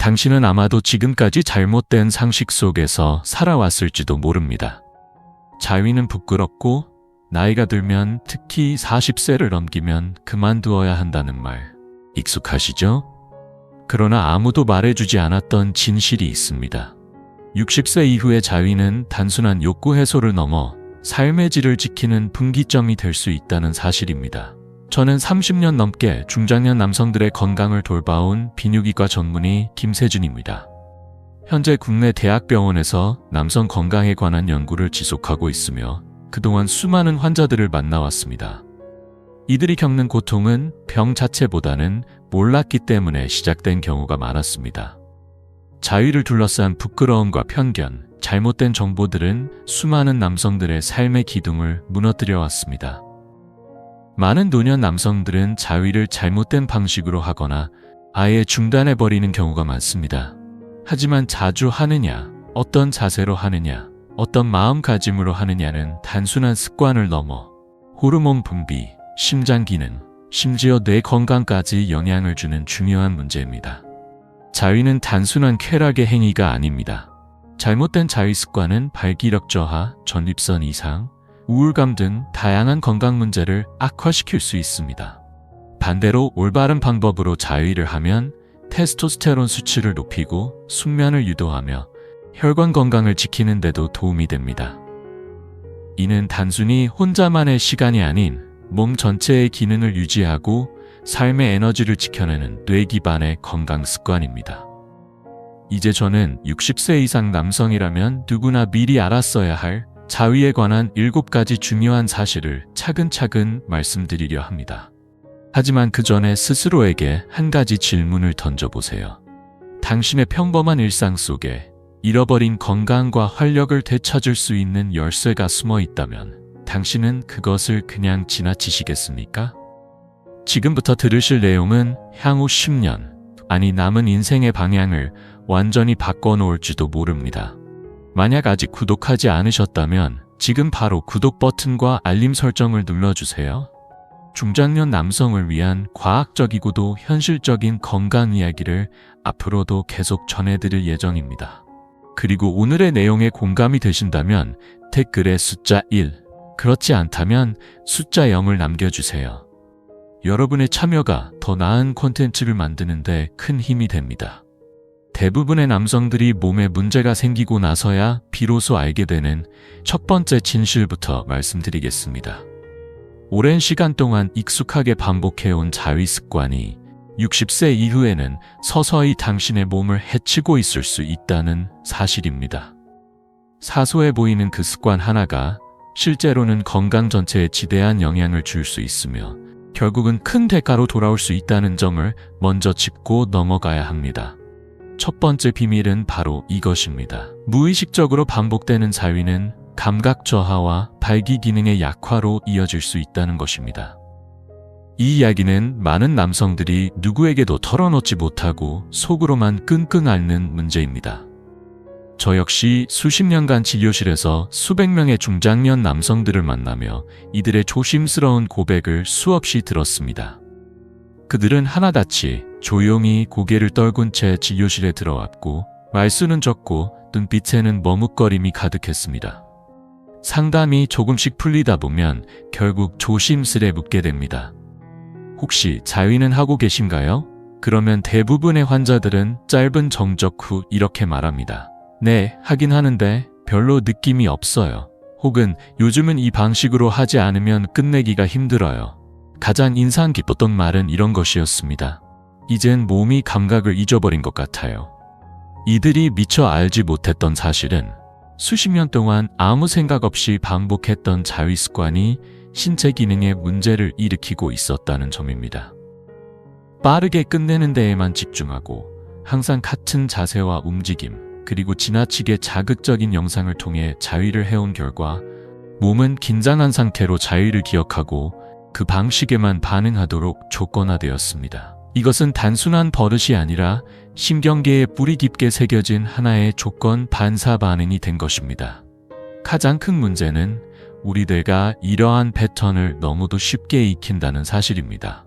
당신은 아마도 지금까지 잘못된 상식 속에서 살아왔을지도 모릅니다. 자위는 부끄럽고 나이가 들면 특히 40세를 넘기면 그만두어야 한다는 말 익숙하시죠? 그러나 아무도 말해주지 않았던 진실이 있습니다. 60세 이후의 자위는 단순한 욕구 해소를 넘어 삶의 질을 지키는 분기점이 될 수 있다는 사실입니다. 저는 30년 넘게 중장년 남성들의 건강을 돌봐온 비뇨기과 전문의 김세준입니다. 현재 국내 대학병원에서 남성 건강에 관한 연구를 지속하고 있으며 그동안 수많은 환자들을 만나왔습니다. 이들이 겪는 고통은 병 자체보다는 몰랐기 때문에 시작된 경우가 많았습니다. 자위를 둘러싼 부끄러움과 편견, 잘못된 정보들은 수많은 남성들의 삶의 기둥을 무너뜨려 왔습니다. 많은 노년 남성들은 자위를 잘못된 방식으로 하거나 아예 중단해버리는 경우가 많습니다. 하지만 자주 하느냐, 어떤 자세로 하느냐, 어떤 마음가짐으로 하느냐는 단순한 습관을 넘어 호르몬 분비, 심장 기능, 심지어 뇌 건강까지 영향을 주는 중요한 문제입니다. 자위는 단순한 쾌락의 행위가 아닙니다. 잘못된 자위 습관은 발기력 저하, 전립선 이상, 우울감 등 다양한 건강 문제를 악화시킬 수 있습니다. 반대로 올바른 방법으로 자위를 하면 테스토스테론 수치를 높이고 숙면을 유도하며 혈관 건강을 지키는 데도 도움이 됩니다. 이는 단순히 혼자만의 시간이 아닌 몸 전체의 기능을 유지하고 삶의 에너지를 지켜내는 뇌 기반의 건강 습관입니다. 이제 저는 60세 이상 남성이라면 누구나 미리 알았어야 할 자위에 관한 7가지 중요한 사실을 차근차근 말씀드리려 합니다. 하지만 그 전에 스스로에게 한 가지 질문을 던져보세요. 당신의 평범한 일상 속에 잃어버린 건강과 활력을 되찾을 수 있는 열쇠가 숨어 있다면 당신은 그것을 그냥 지나치시겠습니까? 지금부터 들으실 내용은 향후 10년, 아니 남은 인생의 방향을 완전히 바꿔놓을지도 모릅니다. 만약 아직 구독하지 않으셨다면 지금 바로 구독 버튼과 알림 설정을 눌러주세요. 중장년 남성을 위한 과학적이고도 현실적인 건강 이야기를 앞으로도 계속 전해드릴 예정입니다. 그리고 오늘의 내용에 공감이 되신다면 댓글에 숫자 1, 그렇지 않다면 숫자 0을 남겨주세요. 여러분의 참여가 더 나은 콘텐츠를 만드는데 큰 힘이 됩니다. 대부분의 남성들이 몸에 문제가 생기고 나서야 비로소 알게 되는 첫 번째 진실부터 말씀드리겠습니다. 오랜 시간 동안 익숙하게 반복해온 자위 습관이 60세 이후에는 서서히 당신의 몸을 해치고 있을 수 있다는 사실입니다. 사소해 보이는 그 습관 하나가 실제로는 건강 전체에 지대한 영향을 줄 수 있으며 결국은 큰 대가로 돌아올 수 있다는 점을 먼저 짚고 넘어가야 합니다. 첫 번째 비밀은 바로 이것입니다. 무의식적으로 반복되는 자위는 감각 저하와 발기 기능의 약화로 이어질 수 있다는 것입니다. 이 이야기는 많은 남성들이 누구에게도 털어놓지 못하고 속으로만 끙끙 앓는 문제입니다. 저 역시 수십 년간 진료실에서 수백 명의 중장년 남성들을 만나며 이들의 조심스러운 고백을 수없이 들었습니다. 그들은 하나같이 조용히 고개를 떨군 채 진료실에 들어왔고 말수는 적고 눈빛에는 머뭇거림이 가득했습니다. 상담이 조금씩 풀리다 보면 결국 조심스레 묻게 됩니다. 혹시 자위는 하고 계신가요? 그러면 대부분의 환자들은 짧은 정적 후 이렇게 말합니다. 네, 하긴 하는데 별로 느낌이 없어요. 혹은 요즘은 이 방식으로 하지 않으면 끝내기가 힘들어요. 가장 인상 깊었던 말은 이런 것이었습니다. 이젠 몸이 감각을 잊어버린 것 같아요. 이들이 미처 알지 못했던 사실은 수십 년 동안 아무 생각 없이 반복했던 자위 습관이 신체 기능에 문제를 일으키고 있었다는 점입니다. 빠르게 끝내는 데에만 집중하고 항상 같은 자세와 움직임, 그리고 지나치게 자극적인 영상을 통해 자위를 해온 결과 몸은 긴장한 상태로 자위를 기억하고 그 방식에만 반응하도록 조건화되었습니다. 이것은 단순한 버릇이 아니라 신경계에 뿌리 깊게 새겨진 하나의 조건 반사 반응이 된 것입니다. 가장 큰 문제는 우리 뇌가 이러한 패턴을 너무도 쉽게 익힌다는 사실입니다.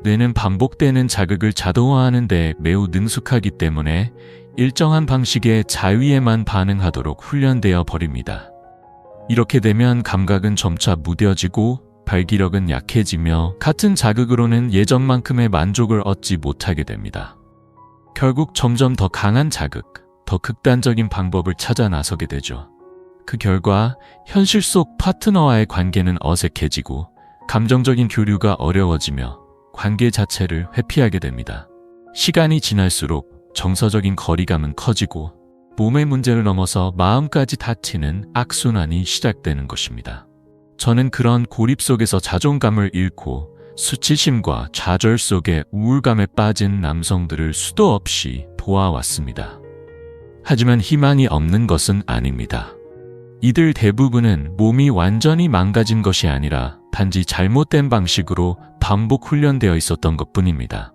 뇌는 반복되는 자극을 자동화하는 데 매우 능숙하기 때문에 일정한 방식의 자위에만 반응하도록 훈련되어 버립니다. 이렇게 되면 감각은 점차 무뎌지고 발기력은 약해지며 같은 자극으로는 예전만큼의 만족을 얻지 못하게 됩니다. 결국 점점 더 강한 자극, 더 극단적인 방법을 찾아 나서게 되죠. 그 결과 현실 속 파트너와의 관계는 어색해지고 감정적인 교류가 어려워지며 관계 자체를 회피하게 됩니다. 시간이 지날수록 정서적인 거리감은 커지고 몸의 문제를 넘어서 마음까지 다치는 악순환이 시작되는 것입니다. 저는 그런 고립 속에서 자존감을 잃고 수치심과 좌절 속에 우울감에 빠진 남성들을 수도 없이 보아왔습니다. 하지만 희망이 없는 것은 아닙니다. 이들 대부분은 몸이 완전히 망가진 것이 아니라 단지 잘못된 방식으로 반복 훈련되어 있었던 것뿐입니다.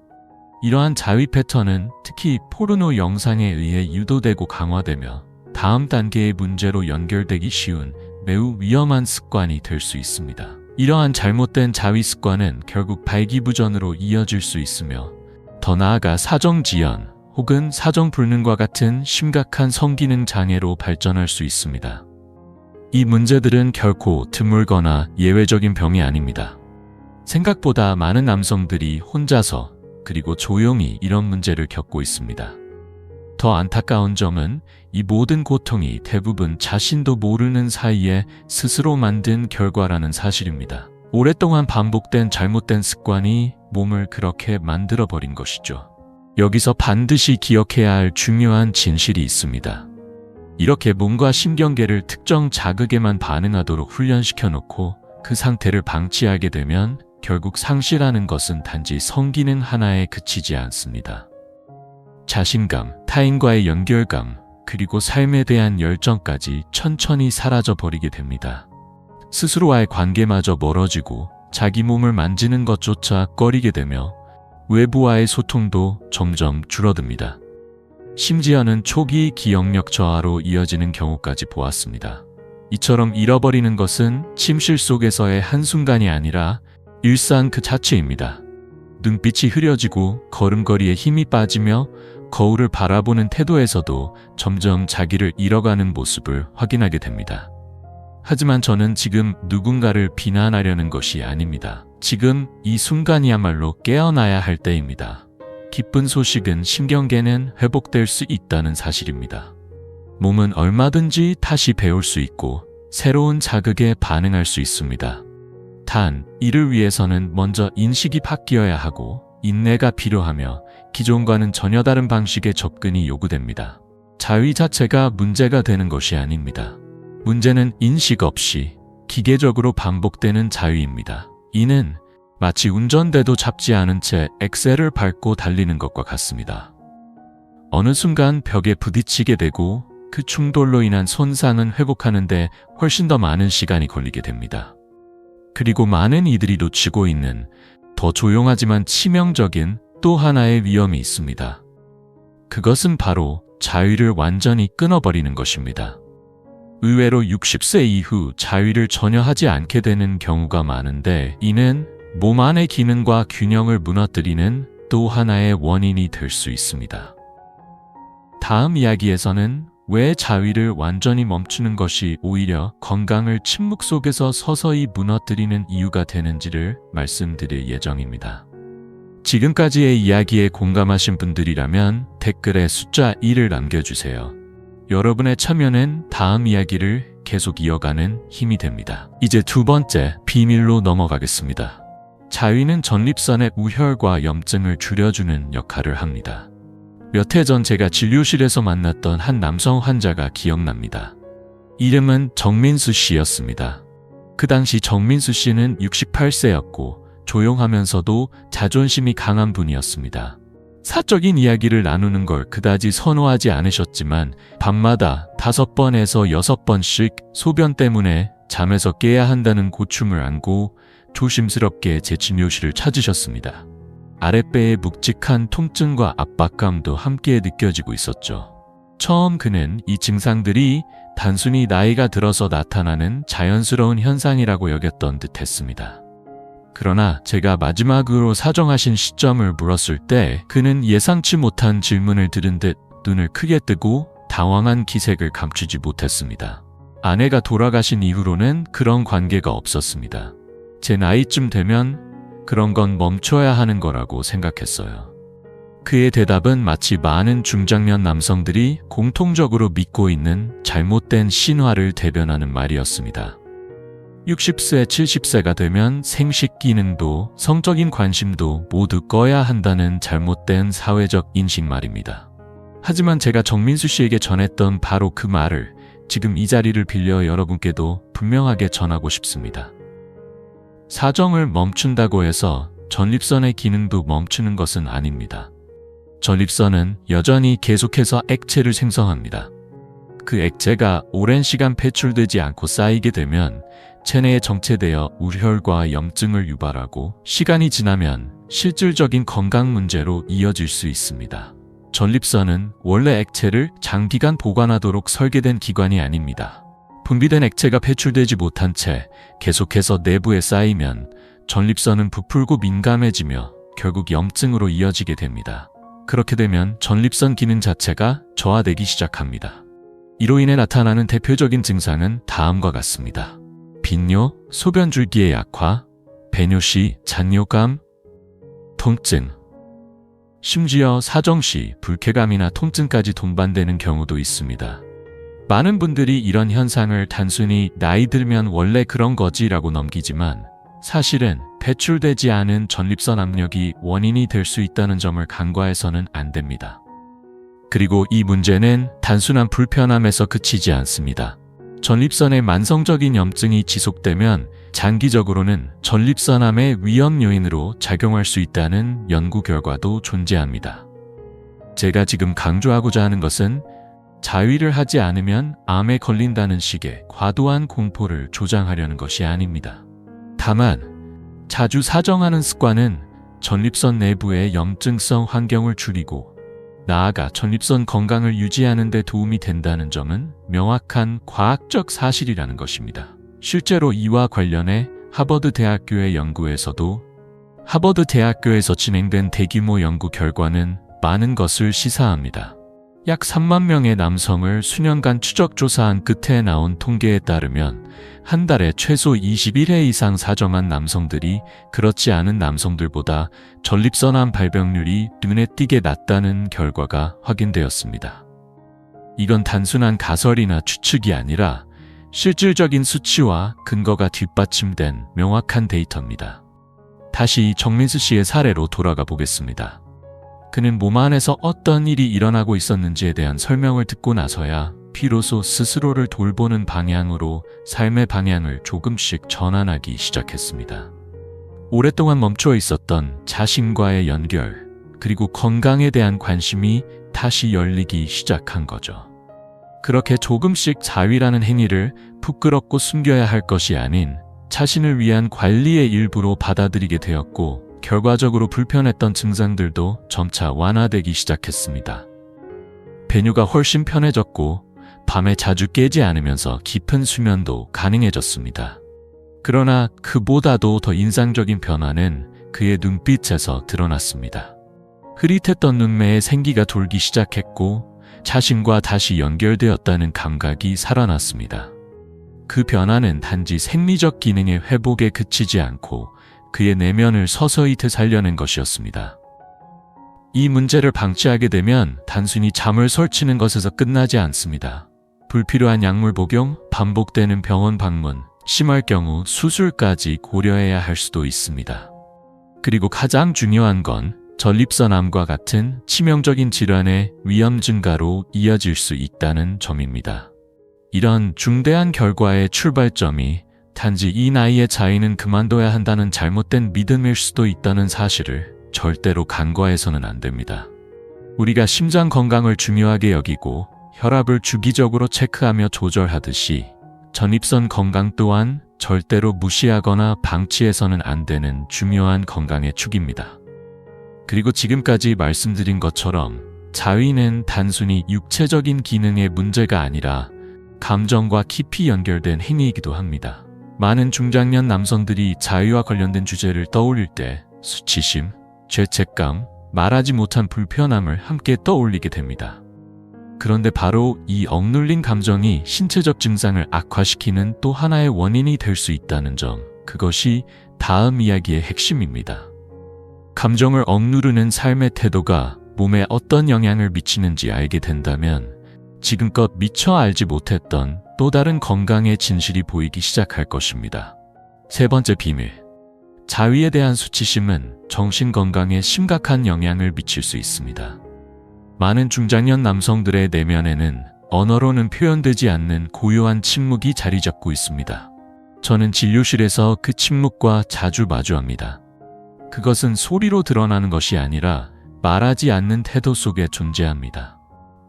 이러한 자위 패턴은 특히 포르노 영상에 의해 유도되고 강화되며 다음 단계의 문제로 연결되기 쉬운 매우 위험한 습관이 될 수 있습니다. 이러한 잘못된 자위 습관은 결국 발기부전으로 이어질 수 있으며 더 나아가 사정지연 혹은 사정불능과 같은 심각한 성기능 장애로 발전할 수 있습니다. 이 문제들은 결코 드물거나 예외적인 병이 아닙니다. 생각보다 많은 남성들이 혼자서 그리고 조용히 이런 문제를 겪고 있습니다. 더 안타까운 점은 이 모든 고통이 대부분 자신도 모르는 사이에 스스로 만든 결과라는 사실입니다. 오랫동안 반복된 잘못된 습관이 몸을 그렇게 만들어버린 것이죠. 여기서 반드시 기억해야 할 중요한 진실이 있습니다. 이렇게 몸과 신경계를 특정 자극에만 반응하도록 훈련시켜 놓고 그 상태를 방치하게 되면 결국 상실하는 것은 단지 성기능 하나에 그치지 않습니다. 자신감, 타인과의 연결감, 그리고 삶에 대한 열정까지 천천히 사라져 버리게 됩니다. 스스로와의 관계마저 멀어지고 자기 몸을 만지는 것조차 꺼리게 되며 외부와의 소통도 점점 줄어듭니다. 심지어는 초기 기억력 저하로 이어지는 경우까지 보았습니다. 이처럼 잃어버리는 것은 침실 속에서의 한순간이 아니라 일상 그 자체입니다. 눈빛이 흐려지고 걸음걸이에 힘이 빠지며 거울을 바라보는 태도에서도 점점 자기를 잃어가는 모습을 확인하게 됩니다. 하지만 저는 지금 누군가를 비난하려는 것이 아닙니다. 지금 이 순간이야말로 깨어나야 할 때입니다. 기쁜 소식은 신경계는 회복될 수 있다는 사실입니다. 몸은 얼마든지 다시 배울 수 있고 새로운 자극에 반응할 수 있습니다. 단, 이를 위해서는 먼저 인식이 바뀌어야 하고 인내가 필요하며 기존과는 전혀 다른 방식의 접근이 요구됩니다. 자위 자체가 문제가 되는 것이 아닙니다. 문제는 인식 없이 기계적으로 반복되는 자위입니다. 이는 마치 운전대도 잡지 않은 채 엑셀을 밟고 달리는 것과 같습니다. 어느 순간 벽에 부딪히게 되고 그 충돌로 인한 손상은 회복하는 데 훨씬 더 많은 시간이 걸리게 됩니다. 그리고 많은 이들이 놓치고 있는 더 조용하지만 치명적인 또 하나의 위험이 있습니다. 그것은 바로 자위를 완전히 끊어버리는 것입니다. 의외로 60세 이후 자위를 전혀 하지 않게 되는 경우가 많은데 이는 몸 안의 기능과 균형을 무너뜨리는 또 하나의 원인이 될 수 있습니다. 다음 이야기에서는 왜 자위를 완전히 멈추는 것이 오히려 건강을 침묵 속에서 서서히 무너뜨리는 이유가 되는지를 말씀드릴 예정입니다. 지금까지의 이야기에 공감하신 분들이라면 댓글에 숫자 1을 남겨주세요. 여러분의 참여는 다음 이야기를 계속 이어가는 힘이 됩니다. 이제 두 번째 비밀로 넘어가겠습니다. 자위는 전립선의 우혈과 염증을 줄여주는 역할을 합니다. 몇 해 전 제가 진료실에서 만났던 한 남성 환자가 기억납니다. 이름은 정민수 씨였습니다. 그 당시 정민수 씨는 68세였고 조용하면서도 자존심이 강한 분이었습니다. 사적인 이야기를 나누는 걸 그다지 선호하지 않으셨지만 밤마다 5번에서 6번씩 소변 때문에 잠에서 깨야 한다는 고충을 안고 조심스럽게 제 진료실을 찾으셨습니다. 아랫배의 묵직한 통증과 압박감도 함께 느껴지고 있었죠. 처음 그는 이 증상들이 단순히 나이가 들어서 나타나는 자연스러운 현상이라고 여겼던 듯 했습니다. 그러나 제가 마지막으로 사정하신 시점을 물었을 때 그는 예상치 못한 질문을 들은 듯 눈을 크게 뜨고 당황한 기색을 감추지 못했습니다. 아내가 돌아가신 이후로는 그런 관계가 없었습니다. 제 나이쯤 되면 그런 건 멈춰야 하는 거라고 생각했어요. 그의 대답은 마치 많은 중장년 남성들이 공통적으로 믿고 있는 잘못된 신화를 대변하는 말이었습니다. 60세, 70세가 되면 생식 기능도 성적인 관심도 모두 꺼야 한다는 잘못된 사회적 인식 말입니다. 하지만 제가 정민수 씨에게 전했던 바로 그 말을 지금 이 자리를 빌려 여러분께도 분명하게 전하고 싶습니다. 사정을 멈춘다고 해서 전립선의 기능도 멈추는 것은 아닙니다. 전립선은 여전히 계속해서 액체를 생성합니다. 그 액체가 오랜 시간 배출되지 않고 쌓이게 되면 체내에 정체되어 우혈과 염증을 유발하고 시간이 지나면 실질적인 건강 문제로 이어질 수 있습니다. 전립선은 원래 액체를 장기간 보관하도록 설계된 기관이 아닙니다. 분비된 액체가 배출되지 못한 채 계속해서 내부에 쌓이면 전립선은 부풀고 민감해지며 결국 염증으로 이어지게 됩니다. 그렇게 되면 전립선 기능 자체가 저하되기 시작합니다. 이로 인해 나타나는 대표적인 증상은 다음과 같습니다. 빈뇨, 소변줄기의 약화, 배뇨시, 잔뇨감, 통증, 심지어 사정시, 불쾌감이나 통증까지 동반되는 경우도 있습니다. 많은 분들이 이런 현상을 단순히 나이 들면 원래 그런 거지라고 넘기지만 사실은 배출되지 않은 전립선 압력이 원인이 될 수 있다는 점을 간과해서는 안 됩니다. 그리고 이 문제는 단순한 불편함에서 그치지 않습니다. 전립선의 만성적인 염증이 지속되면 장기적으로는 전립선암의 위험 요인으로 작용할 수 있다는 연구 결과도 존재합니다. 제가 지금 강조하고자 하는 것은 자위를 하지 않으면 암에 걸린다는 식의 과도한 공포를 조장하려는 것이 아닙니다. 다만 자주 사정하는 습관은 전립선 내부의 염증성 환경을 줄이고 나아가 전립선 건강을 유지하는 데 도움이 된다는 점은 명확한 과학적 사실이라는 것입니다. 실제로 이와 관련해 하버드 대학교의 연구에서도 하버드 대학교에서 진행된 대규모 연구 결과는 많은 것을 시사합니다. 약 3만 명의 남성을 수년간 추적 조사한 끝에 나온 통계에 따르면 한 달에 최소 21회 이상 사정한 남성들이 그렇지 않은 남성들보다 전립선암 발병률이 눈에 띄게 낮다는 결과가 확인되었습니다. 이건 단순한 가설이나 추측이 아니라 실질적인 수치와 근거가 뒷받침된 명확한 데이터입니다. 다시 정민수 씨의 사례로 돌아가 보겠습니다. 그는 몸 안에서 어떤 일이 일어나고 있었는지에 대한 설명을 듣고 나서야 비로소 스스로를 돌보는 방향으로 삶의 방향을 조금씩 전환하기 시작했습니다. 오랫동안 멈춰 있었던 자신과의 연결, 그리고 건강에 대한 관심이 다시 열리기 시작한 거죠. 그렇게 조금씩 자위라는 행위를 부끄럽고 숨겨야 할 것이 아닌 자신을 위한 관리의 일부로 받아들이게 되었고, 결과적으로 불편했던 증상들도 점차 완화되기 시작했습니다. 배뇨가 훨씬 편해졌고 밤에 자주 깨지 않으면서 깊은 수면도 가능해졌습니다. 그러나 그보다도 더 인상적인 변화는 그의 눈빛에서 드러났습니다. 흐릿했던 눈매에 생기가 돌기 시작했고 자신과 다시 연결되었다는 감각이 살아났습니다. 그 변화는 단지 생리적 기능의 회복에 그치지 않고 그의 내면을 서서히 되살려낸 것이었습니다. 이 문제를 방치하게 되면 단순히 잠을 설치는 것에서 끝나지 않습니다. 불필요한 약물 복용, 반복되는 병원 방문, 심할 경우 수술까지 고려해야 할 수도 있습니다. 그리고 가장 중요한 건 전립선암과 같은 치명적인 질환의 위험 증가로 이어질 수 있다는 점입니다. 이런 중대한 결과의 출발점이 단지 이 나이에 자위는 그만둬야 한다는 잘못된 믿음일 수도 있다는 사실을 절대로 간과해서는 안 됩니다. 우리가 심장 건강을 중요하게 여기고 혈압을 주기적으로 체크하며 조절하듯이 전립선 건강 또한 절대로 무시하거나 방치해서는 안 되는 중요한 건강의 축입니다. 그리고 지금까지 말씀드린 것처럼 자위는 단순히 육체적인 기능의 문제가 아니라 감정과 깊이 연결된 행위이기도 합니다. 많은 중장년 남성들이 자유와 관련된 주제를 떠올릴 때 수치심, 죄책감, 말하지 못한 불편함을 함께 떠올리게 됩니다. 그런데 바로 이 억눌린 감정이 신체적 증상을 악화시키는 또 하나의 원인이 될 수 있다는 점, 그것이 다음 이야기의 핵심입니다. 감정을 억누르는 삶의 태도가 몸에 어떤 영향을 미치는지 알게 된다면 지금껏 미처 알지 못했던 또 다른 건강의 진실이 보이기 시작할 것입니다. 세 번째 비밀. 자위에 대한 수치심은 정신 건강에 심각한 영향을 미칠 수 있습니다. 많은 중장년 남성들의 내면에는 언어로는 표현되지 않는 고요한 침묵이 자리 잡고 있습니다. 저는 진료실에서 그 침묵과 자주 마주합니다. 그것은 소리로 드러나는 것이 아니라 말하지 않는 태도 속에 존재합니다.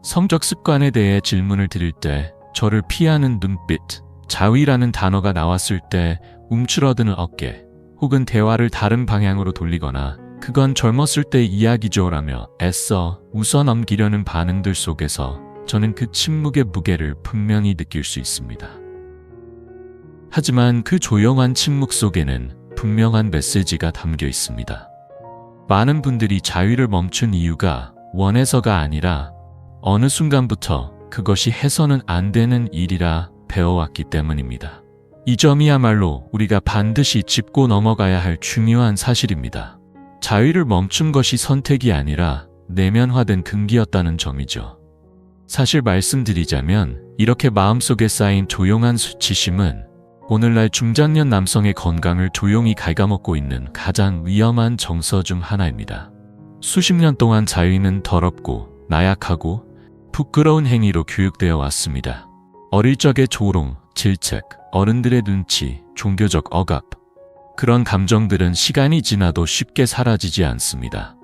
성적 습관에 대해 질문을 드릴 때 저를 피하는 눈빛, 자위라는 단어가 나왔을 때 움츠러드는 어깨, 혹은 대화를 다른 방향으로 돌리거나 그건 젊었을 때 이야기죠라며 애써 웃어 넘기려는 반응들 속에서 저는 그 침묵의 무게를 분명히 느낄 수 있습니다. 하지만 그 조용한 침묵 속에는 분명한 메시지가 담겨 있습니다. 많은 분들이 자위를 멈춘 이유가 원해서가 아니라 어느 순간부터 그것이 해서는 안 되는 일이라 배워왔기 때문입니다. 이 점이야말로 우리가 반드시 짚고 넘어가야 할 중요한 사실입니다. 자위를 멈춘 것이 선택이 아니라 내면화된 금기였다는 점이죠. 사실 말씀드리자면 이렇게 마음속에 쌓인 조용한 수치심은 오늘날 중장년 남성의 건강을 조용히 갉아먹고 있는 가장 위험한 정서 중 하나입니다. 수십 년 동안 자위는 더럽고 나약하고 부끄러운 행위로 교육되어 왔습니다. 어릴 적의 조롱, 질책, 어른들의 눈치, 종교적 억압, 그런 감정들은 시간이 지나도 쉽게 사라지지 않습니다.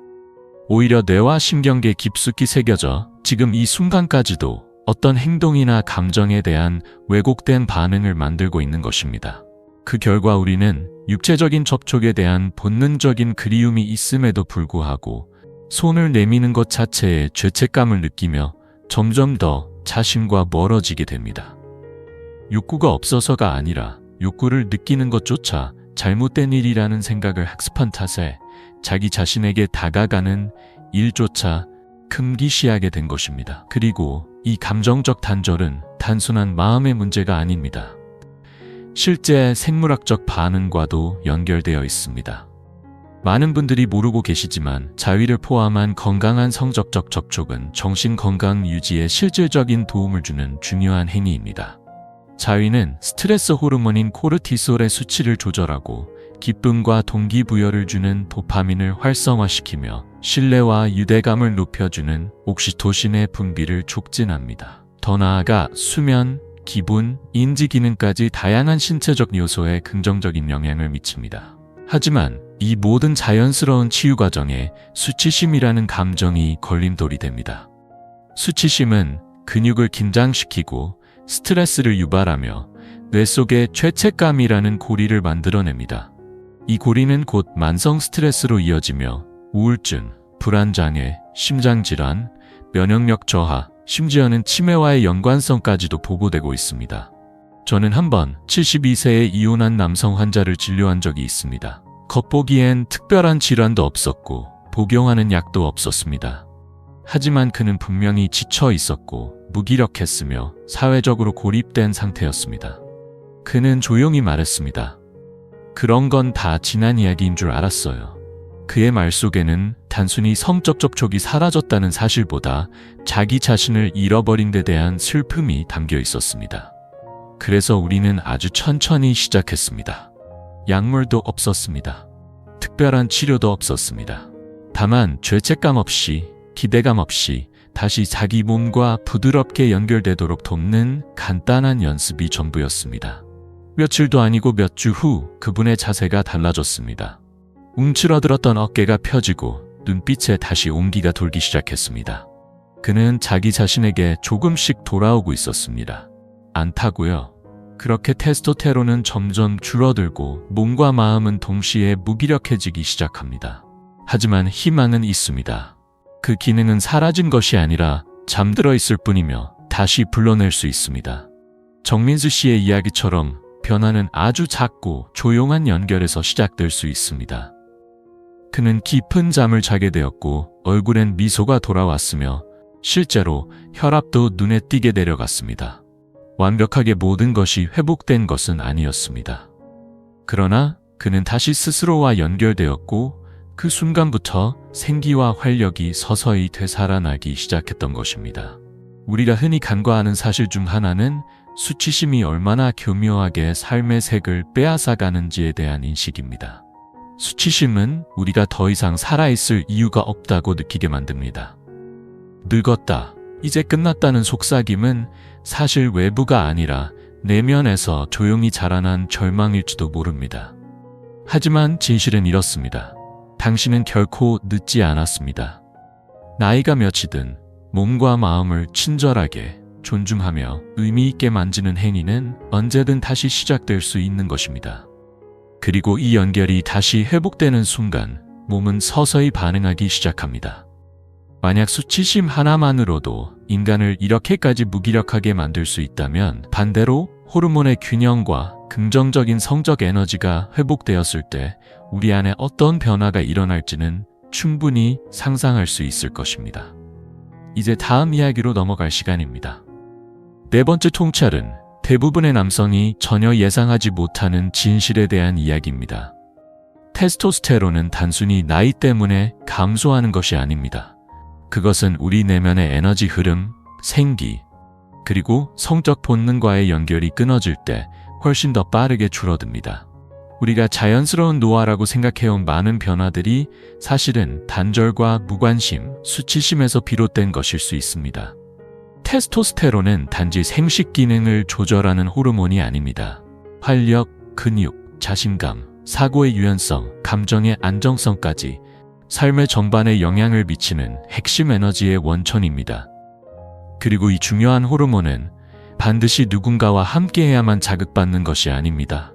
오히려 뇌와 신경계에 깊숙이 새겨져 지금 이 순간까지도 어떤 행동이나 감정에 대한 왜곡된 반응을 만들고 있는 것입니다. 그 결과 우리는 육체적인 접촉에 대한 본능적인 그리움이 있음에도 불구하고 손을 내미는 것 자체에 죄책감을 느끼며 점점 더 자신과 멀어지게 됩니다. 욕구가 없어서가 아니라 욕구를 느끼는 것조차 잘못된 일이라는 생각을 학습한 탓에 자기 자신에게 다가가는 일조차 금기시하게 된 것입니다. 그리고 이 감정적 단절은 단순한 마음의 문제가 아닙니다. 실제 생물학적 반응과도 연결되어 있습니다. 많은 분들이 모르고 계시지만 자위를 포함한 건강한 성적적 접촉은 정신 건강 유지에 실질적인 도움을 주는 중요한 행위입니다. 자위는 스트레스 호르몬인 코르티솔의 수치를 조절하고 기쁨과 동기부여를 주는 도파민을 활성화시키며 신뢰와 유대감을 높여주는 옥시토신의 분비를 촉진합니다. 더 나아가 수면, 기분, 인지 기능까지 다양한 신체적 요소에 긍정적인 영향을 미칩니다. 하지만 이 모든 자연스러운 치유 과정에 수치심이라는 감정이 걸림돌이 됩니다. 수치심은 근육을 긴장시키고 스트레스를 유발하며 뇌 속에 죄책감이라는 고리를 만들어냅니다. 이 고리는 곧 만성 스트레스로 이어지며 우울증, 불안장애, 심장질환, 면역력 저하, 심지어는 치매와의 연관성까지도 보고되고 있습니다. 저는 한번 72세의 이혼한 남성 환자를 진료한 적이 있습니다. 겉보기엔 특별한 질환도 없었고 복용하는 약도 없었습니다. 하지만 그는 분명히 지쳐 있었고 무기력했으며 사회적으로 고립된 상태였습니다. 그는 조용히 말했습니다. 그런 건 다 지난 이야기인 줄 알았어요. 그의 말 속에는 단순히 성적 접촉이 사라졌다는 사실보다 자기 자신을 잃어버린 데 대한 슬픔이 담겨 있었습니다. 그래서 우리는 아주 천천히 시작했습니다. 약물도 없었습니다. 특별한 치료도 없었습니다. 다만 죄책감 없이, 기대감 없이 다시 자기 몸과 부드럽게 연결되도록 돕는 간단한 연습이 전부였습니다. 며칠도 아니고 몇 주 후 그분의 자세가 달라졌습니다. 움츠러들었던 어깨가 펴지고 눈빛에 다시 온기가 돌기 시작했습니다. 그는 자기 자신에게 조금씩 돌아오고 있었습니다. 않다고요. 그렇게 테스토스테론은 점점 줄어들고 몸과 마음은 동시에 무기력해지기 시작합니다. 하지만 희망은 있습니다. 그 기능은 사라진 것이 아니라 잠들어 있을 뿐이며 다시 불러낼 수 있습니다. 정민수 씨의 이야기처럼 변화는 아주 작고 조용한 연결에서 시작될 수 있습니다. 그는 깊은 잠을 자게 되었고 얼굴엔 미소가 돌아왔으며 실제로 혈압도 눈에 띄게 내려갔습니다. 완벽하게 모든 것이 회복된 것은 아니었습니다. 그러나 그는 다시 스스로와 연결되었고 그 순간부터 생기와 활력이 서서히 되살아나기 시작했던 것입니다. 우리가 흔히 간과하는 사실 중 하나는 수치심이 얼마나 교묘하게 삶의 색을 빼앗아가는지에 대한 인식입니다. 수치심은 우리가 더 이상 살아있을 이유가 없다고 느끼게 만듭니다. 늙었다, 이제 끝났다는 속삭임은 사실 외부가 아니라 내면에서 조용히 자라난 절망일지도 모릅니다. 하지만 진실은 이렇습니다. 당신은 결코 늦지 않았습니다. 나이가 몇이든 몸과 마음을 친절하게 존중하며 의미 있게 만지는 행위는 언제든 다시 시작될 수 있는 것입니다. 그리고 이 연결이 다시 회복되는 순간 몸은 서서히 반응하기 시작합니다. 만약 수치심 하나만으로도 인간을 이렇게까지 무기력하게 만들 수 있다면 반대로 호르몬의 균형과 긍정적인 성적 에너지가 회복되었을 때 우리 안에 어떤 변화가 일어날지는 충분히 상상할 수 있을 것입니다. 이제 다음 이야기로 넘어갈 시간입니다. 네 번째 통찰은 대부분의 남성이 전혀 예상하지 못하는 진실에 대한 이야기입니다. 테스토스테론은 단순히 나이 때문에 감소하는 것이 아닙니다. 그것은 우리 내면의 에너지 흐름, 생기, 그리고 성적 본능과의 연결이 끊어질 때 훨씬 더 빠르게 줄어듭니다. 우리가 자연스러운 노화라고 생각해온 많은 변화들이 사실은 단절과 무관심, 수치심에서 비롯된 것일 수 있습니다. 테스토스테론은 단지 생식 기능을 조절하는 호르몬이 아닙니다. 활력, 근육, 자신감, 사고의 유연성, 감정의 안정성까지 삶의 전반에 영향을 미치는 핵심 에너지의 원천입니다. 그리고 이 중요한 호르몬은 반드시 누군가와 함께해야만 자극받는 것이 아닙니다.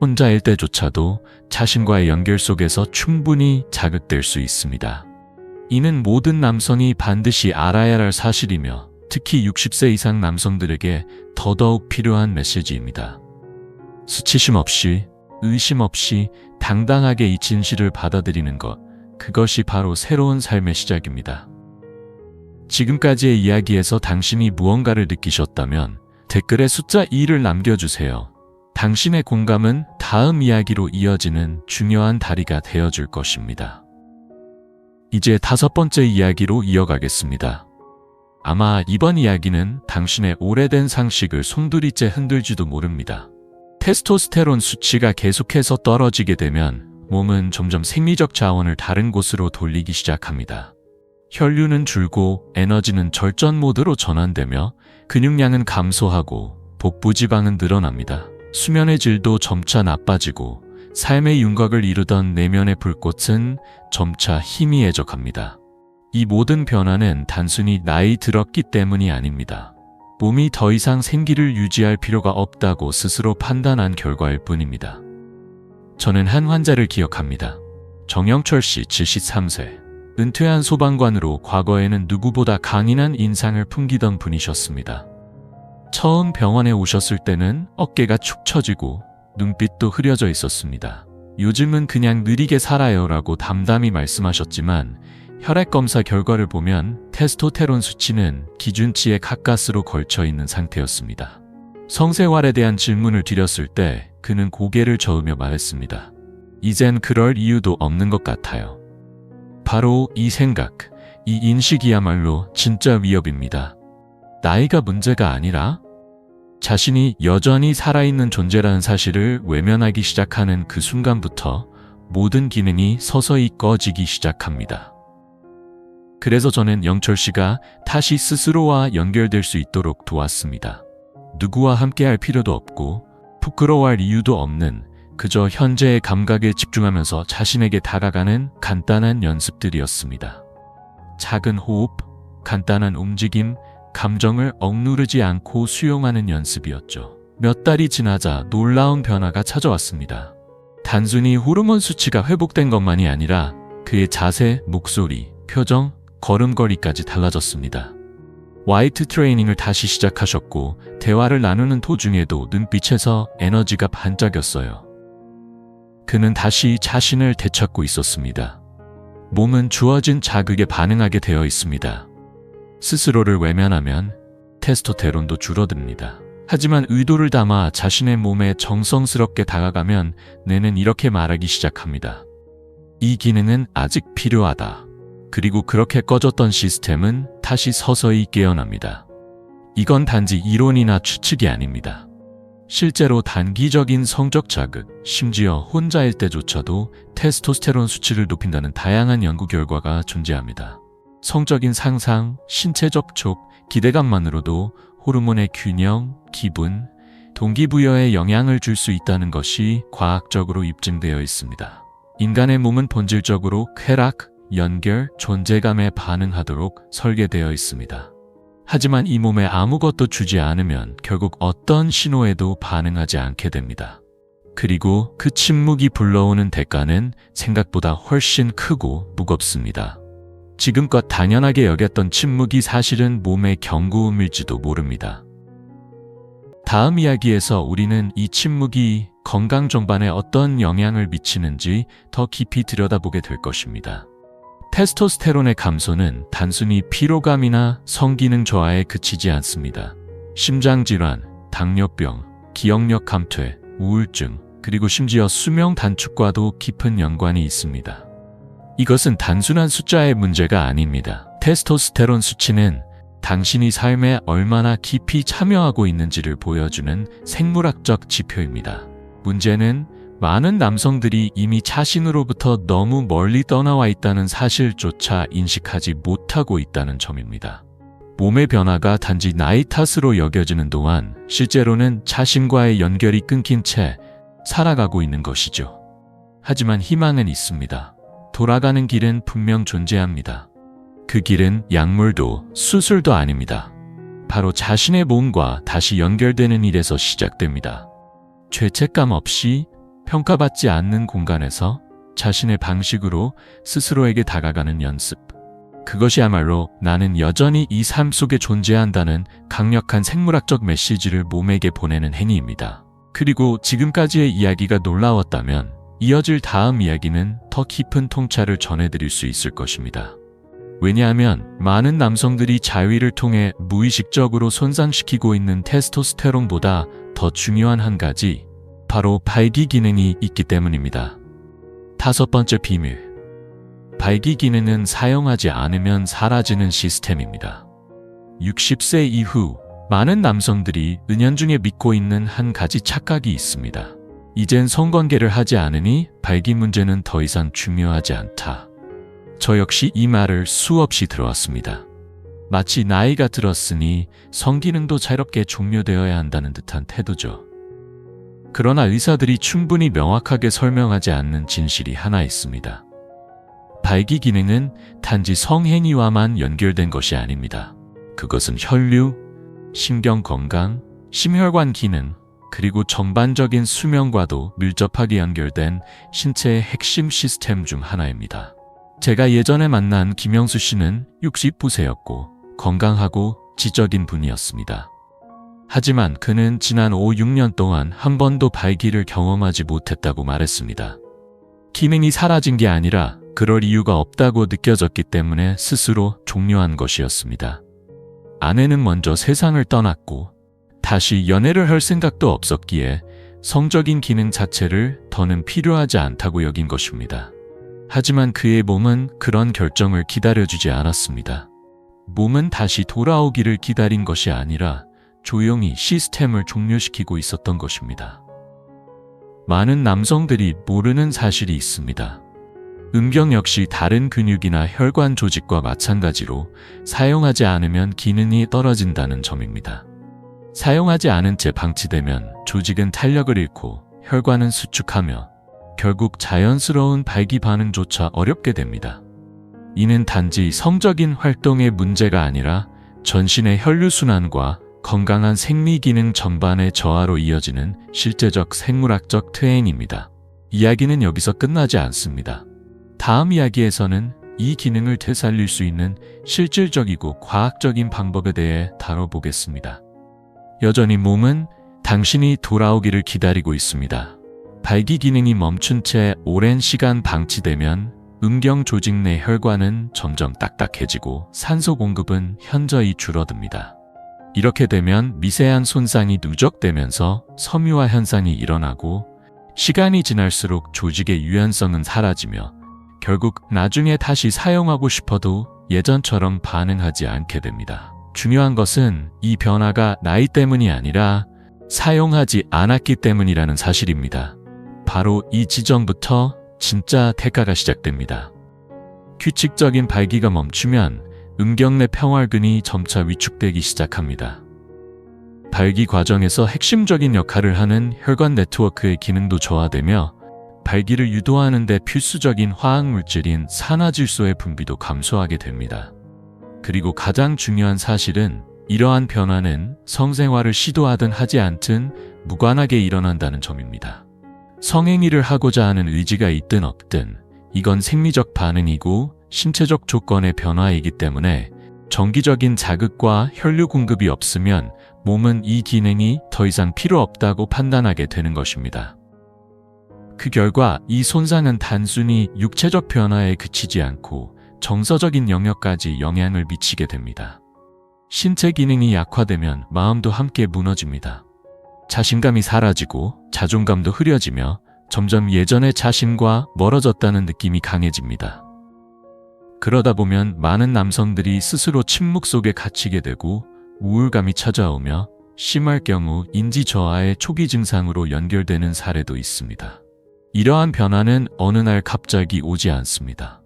혼자일 때조차도 자신과의 연결 속에서 충분히 자극될 수 있습니다. 이는 모든 남성이 반드시 알아야 할 사실이며 특히 60세 이상 남성들에게 더더욱 필요한 메시지입니다. 수치심 없이, 의심 없이 당당하게 이 진실을 받아들이는 것, 그것이 바로 새로운 삶의 시작입니다. 지금까지의 이야기에서 당신이 무언가를 느끼셨다면 댓글에 숫자 2를 남겨주세요. 당신의 공감은 다음 이야기로 이어지는 중요한 다리가 되어줄 것입니다. 이제 다섯 번째 이야기로 이어가겠습니다. 아마 이번 이야기는 당신의 오래된 상식을 송두리째 흔들지도 모릅니다. 테스토스테론 수치가 계속해서 떨어지게 되면 몸은 점점 생리적 자원을 다른 곳으로 돌리기 시작합니다. 혈류는 줄고 에너지는 절전 모드로 전환되며 근육량은 감소하고 복부 지방은 늘어납니다. 수면의 질도 점차 나빠지고 삶의 윤곽을 이루던 내면의 불꽃은 점차 희미해져갑니다. 이 모든 변화는 단순히 나이 들었기 때문이 아닙니다. 몸이 더 이상 생기를 유지할 필요가 없다고 스스로 판단한 결과일 뿐입니다. 저는 한 환자를 기억합니다. 정영철 씨 73세. 은퇴한 소방관으로 과거에는 누구보다 강인한 인상을 풍기던 분이셨습니다. 처음 병원에 오셨을 때는 어깨가 축 처지고 눈빛도 흐려져 있었습니다. 요즘은 그냥 느리게 살아요라고 담담히 말씀하셨지만 혈액검사 결과를 보면 테스토스테론 수치는 기준치에 가까스로 걸쳐 있는 상태였습니다. 성생활에 대한 질문을 드렸을 때 그는 고개를 저으며 말했습니다. 이젠 그럴 이유도 없는 것 같아요. 바로 이 생각, 이 인식이야말로 진짜 위협입니다. 나이가 문제가 아니라 자신이 여전히 살아있는 존재라는 사실을 외면하기 시작하는 그 순간부터 모든 기능이 서서히 꺼지기 시작합니다. 그래서 저는 영철 씨가 다시 스스로와 연결될 수 있도록 도왔습니다. 누구와 함께할 필요도 없고 부끄러워할 이유도 없는 그저 현재의 감각에 집중하면서 자신에게 다가가는 간단한 연습들이었습니다. 작은 호흡, 간단한 움직임, 감정을 억누르지 않고 수용하는 연습이었죠. 몇 달이 지나자 놀라운 변화가 찾아왔습니다. 단순히 호르몬 수치가 회복된 것만이 아니라 그의 자세, 목소리, 표정, 걸음걸이까지 달라졌습니다. 화이트 트레이닝을 다시 시작하셨고 대화를 나누는 도중에도 눈빛에서 에너지가 반짝였어요. 그는 다시 자신을 되찾고 있었습니다. 몸은 주어진 자극에 반응하게 되어 있습니다. 스스로를 외면하면 테스토스테론도 줄어듭니다. 하지만 의도를 담아 자신의 몸에 정성스럽게 다가가면 뇌는 이렇게 말하기 시작합니다. 이 기능은 아직 필요하다. 그리고 그렇게 꺼졌던 시스템은 다시 서서히 깨어납니다. 이건 단지 이론이나 추측이 아닙니다. 실제로 단기적인 성적 자극, 심지어 혼자일 때조차도 테스토스테론 수치를 높인다는 다양한 연구 결과가 존재합니다. 성적인 상상, 신체 접촉, 기대감만으로도 호르몬의 균형, 기분, 동기부여에 영향을 줄 수 있다는 것이 과학적으로 입증되어 있습니다. 인간의 몸은 본질적으로 쾌락, 연결, 존재감에 반응하도록 설계되어 있습니다. 하지만 이 몸에 아무것도 주지 않으면 결국 어떤 신호에도 반응하지 않게 됩니다. 그리고 그 침묵이 불러오는 대가는 생각보다 훨씬 크고 무겁습니다. 지금껏 당연하게 여겼던 침묵이 사실은 몸의 경고음일지도 모릅니다. 다음 이야기에서 우리는 이 침묵이 건강 전반에 어떤 영향을 미치는지 더 깊이 들여다보게 될 것입니다. 테스토스테론의 감소는 단순히 피로감이나 성기능 저하에 그치지 않습니다. 심장질환, 당뇨병, 기억력 감퇴, 우울증, 그리고 심지어 수명 단축과도 깊은 연관이 있습니다. 이것은 단순한 숫자의 문제가 아닙니다. 테스토스테론 수치는 당신이 삶에 얼마나 깊이 참여하고 있는지를 보여주는 생물학적 지표입니다. 문제는 많은 남성들이 이미 자신으로부터 너무 멀리 떠나와 있다는 사실조차 인식하지 못하고 있다는 점입니다. 몸의 변화가 단지 나이 탓으로 여겨지는 동안 실제로는 자신과의 연결이 끊긴 채 살아가고 있는 것이죠. 하지만 희망은 있습니다. 돌아가는 길은 분명 존재합니다. 그 길은 약물도 수술도 아닙니다. 바로 자신의 몸과 다시 연결되는 일에서 시작됩니다. 죄책감 없이 평가받지 않는 공간에서 자신의 방식으로 스스로에게 다가가는 연습. 그것이야말로 나는 여전히 이 삶 속에 존재한다는 강력한 생물학적 메시지를 몸에게 보내는 행위입니다. 그리고 지금까지의 이야기가 놀라웠다면 이어질 다음 이야기는 더 깊은 통찰을 전해드릴 수 있을 것입니다. 왜냐하면 많은 남성들이 자위를 통해 무의식적으로 손상시키고 있는 테스토스테론보다 더 중요한 한 가지, 바로 발기 기능이 있기 때문입니다. 5번째 비밀. 발기 기능은 사용하지 않으면 사라지는 시스템입니다. 60세 이후 많은 남성들이 은연중에 믿고 있는 한 가지 착각이 있습니다. 이젠 성관계를 하지 않으니 발기 문제는 더 이상 중요하지 않다. 저 역시 이 말을 수없이 들어왔습니다. 마치 나이가 들었으니 성기능도 자유롭게 종료되어야 한다는 듯한 태도죠. 그러나 의사들이 충분히 명확하게 설명하지 않는 진실이 하나 있습니다. 발기 기능은 단지 성행위와만 연결된 것이 아닙니다. 그것은 혈류, 신경 건강, 심혈관 기능, 그리고 전반적인 수명과도 밀접하게 연결된 신체의 핵심 시스템 중 하나입니다. 제가 예전에 만난 김영수 씨는 60부세였고 건강하고 지적인 분이었습니다. 하지만 그는 지난 5-6년 동안 한 번도 발기를 경험하지 못했다고 말했습니다. 기능이 사라진 게 아니라 그럴 이유가 없다고 느껴졌기 때문에 스스로 종료한 것이었습니다. 아내는 먼저 세상을 떠났고 다시 연애를 할 생각도 없었기에 성적인 기능 자체를 더는 필요하지 않다고 여긴 것입니다. 하지만 그의 몸은 그런 결정을 기다려주지 않았습니다. 몸은 다시 돌아오기를 기다린 것이 아니라 조용히 시스템을 종료시키고 있었던 것입니다. 많은 남성들이 모르는 사실이 있습니다. 음경 역시 다른 근육이나 혈관 조직과 마찬가지로 사용하지 않으면 기능이 떨어진다는 점입니다. 사용하지 않은 채 방치되면 조직은 탄력을 잃고 혈관은 수축하며 결국 자연스러운 발기 반응조차 어렵게 됩니다. 이는 단지 성적인 활동의 문제가 아니라 전신의 혈류순환과 건강한 생리기능 전반의 저하로 이어지는 실제적 생물학적 퇴행입니다. 이야기는 여기서 끝나지 않습니다. 다음 이야기에서는 이 기능을 되살릴 수 있는 실질적이고 과학적인 방법에 대해 다뤄보겠습니다. 여전히 몸은 당신이 돌아오기를 기다리고 있습니다. 발기 기능이 멈춘 채 오랜 시간 방치되면 음경 조직 내 혈관은 점점 딱딱해지고 산소 공급은 현저히 줄어듭니다. 이렇게 되면 미세한 손상이 누적되면서 섬유화 현상이 일어나고 시간이 지날수록 조직의 유연성은 사라지며 결국 나중에 다시 사용하고 싶어도 예전처럼 반응하지 않게 됩니다. 중요한 것은 이 변화가 나이 때문이 아니라 사용하지 않았기 때문이라는 사실입니다. 바로 이 지점부터 진짜 대가가 시작됩니다. 규칙적인 발기가 멈추면 음경 내 평활근이 점차 위축되기 시작합니다. 발기 과정에서 핵심적인 역할을 하는 혈관 네트워크의 기능도 저하되며 발기를 유도하는 데 필수적인 화학물질인 산화질소의 분비도 감소하게 됩니다. 그리고 가장 중요한 사실은 이러한 변화는 성생활을 시도하든 하지 않든 무관하게 일어난다는 점입니다. 성행위를 하고자 하는 의지가 있든 없든 이건 생리적 반응이고 신체적 조건의 변화이기 때문에 정기적인 자극과 혈류 공급이 없으면 몸은 이 기능이 더 이상 필요 없다고 판단하게 되는 것입니다. 그 결과 이 손상은 단순히 육체적 변화에 그치지 않고 정서적인 영역까지 영향을 미치게 됩니다. 신체 기능이 약화되면 마음도 함께 무너집니다. 자신감이 사라지고 자존감도 흐려지며 점점 예전의 자신과 멀어졌다는 느낌이 강해집니다. 그러다 보면 많은 남성들이 스스로 침묵 속에 갇히게 되고 우울감이 찾아오며 심할 경우 인지 저하의 초기 증상으로 연결되는 사례도 있습니다. 이러한 변화는 어느 날 갑자기 오지 않습니다.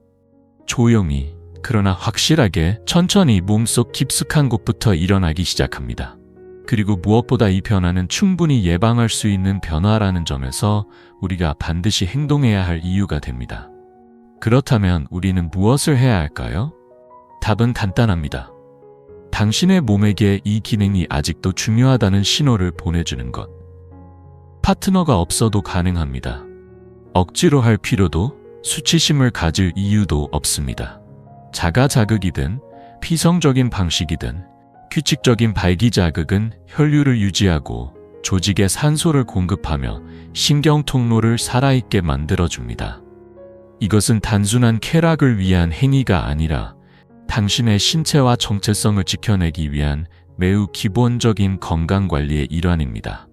조용히, 그러나 확실하게 천천히 몸속 깊숙한 곳부터 일어나기 시작합니다. 그리고 무엇보다 이 변화는 충분히 예방할 수 있는 변화라는 점에서 우리가 반드시 행동해야 할 이유가 됩니다. 그렇다면 우리는 무엇을 해야 할까요? 답은 간단합니다. 당신의 몸에게 이 기능이 아직도 중요하다는 신호를 보내주는 것. 파트너가 없어도 가능합니다. 억지로 할 필요도 수치심을 가질 이유도 없습니다. 자가 자극이든 피성적인 방식이든 규칙적인 발기 자극은 혈류를 유지하고 조직에 산소를 공급하며 신경 통로를 살아있게 만들어줍니다. 이것은 단순한 쾌락을 위한 행위가 아니라 당신의 신체와 정체성을 지켜내기 위한 매우 기본적인 건강관리의 일환입니다.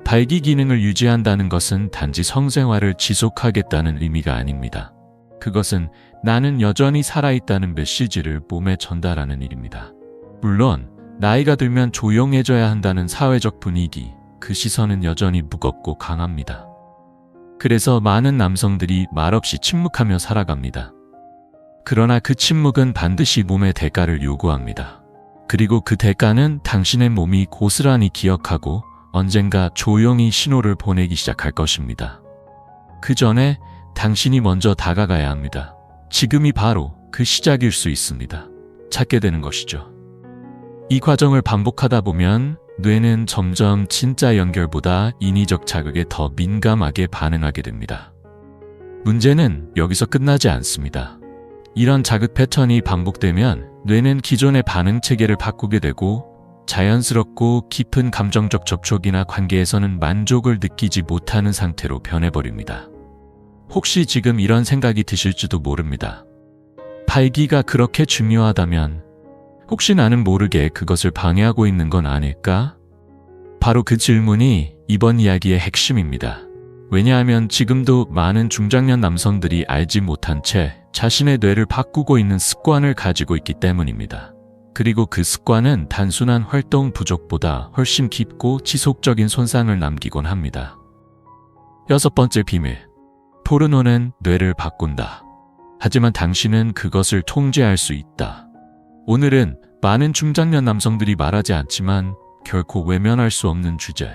발기 기능을 유지한다는 것은 단지 성생활을 지속하겠다는 의미가 아닙니다. 그것은 나는 여전히 살아있다는 메시지를 몸에 전달하는 일입니다. 물론 나이가 들면 조용해져야 한다는 사회적 분위기, 그 시선은 여전히 무겁고 강합니다. 그래서 많은 남성들이 말없이 침묵하며 살아갑니다. 그러나 그 침묵은 반드시 몸의 대가를 요구합니다. 그리고 그 대가는 당신의 몸이 고스란히 기억하고 언젠가 조용히 신호를 보내기 시작할 것입니다. 그 전에 당신이 먼저 다가가야 합니다. 지금이 바로 그 시작일 수 있습니다. 찾게 되는 것이죠. 이 과정을 반복하다 보면 뇌는 점점 진짜 연결보다 인위적 자극에 더 민감하게 반응하게 됩니다. 문제는 여기서 끝나지 않습니다. 이런 자극 패턴이 반복되면 뇌는 기존의 반응 체계를 바꾸게 되고 자연스럽고 깊은 감정적 접촉이나 관계에서는 만족을 느끼지 못하는 상태로 변해버립니다. 혹시 지금 이런 생각이 드실지도 모릅니다. 발기가 그렇게 중요하다면 혹시 나는 모르게 그것을 방해하고 있는 건 아닐까? 바로 그 질문이 이번 이야기의 핵심입니다. 왜냐하면 지금도 많은 중장년 남성들이 알지 못한 채 자신의 뇌를 바꾸고 있는 습관을 가지고 있기 때문입니다. 그리고 그 습관은 단순한 활동 부족보다 훨씬 깊고 지속적인 손상을 남기곤 합니다. 6번째 비밀. 포르노는 뇌를 바꾼다. 하지만 당신은 그것을 통제할 수 있다. 오늘은 많은 중장년 남성들이 말하지 않지만 결코 외면할 수 없는 주제,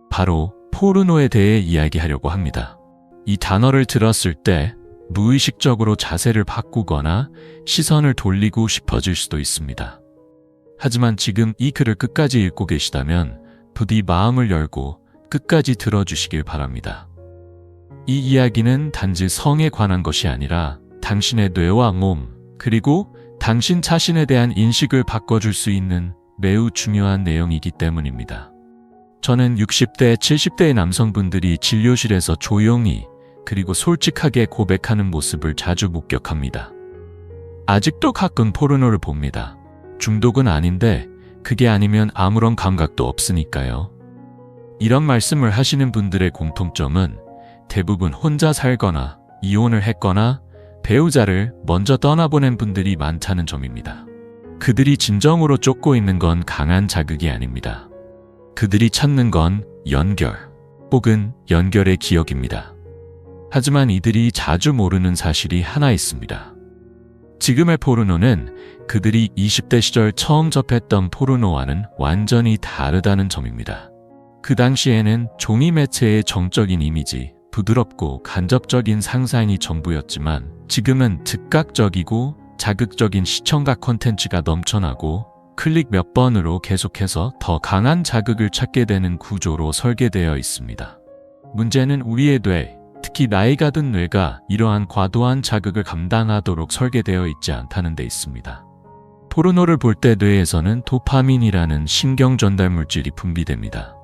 바로 포르노에 대해 이야기하려고 합니다. 이 단어를 들었을 때 무의식적으로 자세를 바꾸거나 시선을 돌리고 싶어질 수도 있습니다. 하지만 지금 이 글을 끝까지 읽고 계시다면 부디 마음을 열고 끝까지 들어주시길 바랍니다. 이 이야기는 단지 성에 관한 것이 아니라 당신의 뇌와 몸, 그리고 당신 자신에 대한 인식을 바꿔줄 수 있는 매우 중요한 내용이기 때문입니다. 저는 60대, 70대의 남성분들이 진료실에서 조용히 그리고 솔직하게 고백하는 모습을 자주 목격합니다. 아직도 가끔 포르노를 봅니다. 중독은 아닌데 그게 아니면 아무런 감각도 없으니까요. 이런 말씀을 하시는 분들의 공통점은 대부분 혼자 살거나 이혼을 했거나 배우자를 먼저 떠나보낸 분들이 많다는 점입니다. 그들이 진정으로 쫓고 있는 건 강한 자극이 아닙니다. 그들이 찾는 건 연결 혹은 연결의 기억입니다. 하지만 이들이 자주 모르는 사실이 하나 있습니다. 지금의 포르노는 그들이 20대 시절 처음 접했던 포르노와는 완전히 다르다는 점입니다. 그 당시에는 종이 매체의 정적인 이미지, 부드럽고 간접적인 상상이 전부였지만 지금은 즉각적이고 자극적인 시청각 콘텐츠가 넘쳐나고 클릭 몇 번으로 계속해서 더 강한 자극을 찾게 되는 구조로 설계되어 있습니다. 문제는 우리의 뇌, 특히 나이가 든 뇌가 이러한 과도한 자극을 감당하도록 설계되어 있지 않다는 데 있습니다. 포르노를 볼 때 뇌에서는 도파민이라는 신경 전달 물질이 분비됩니다.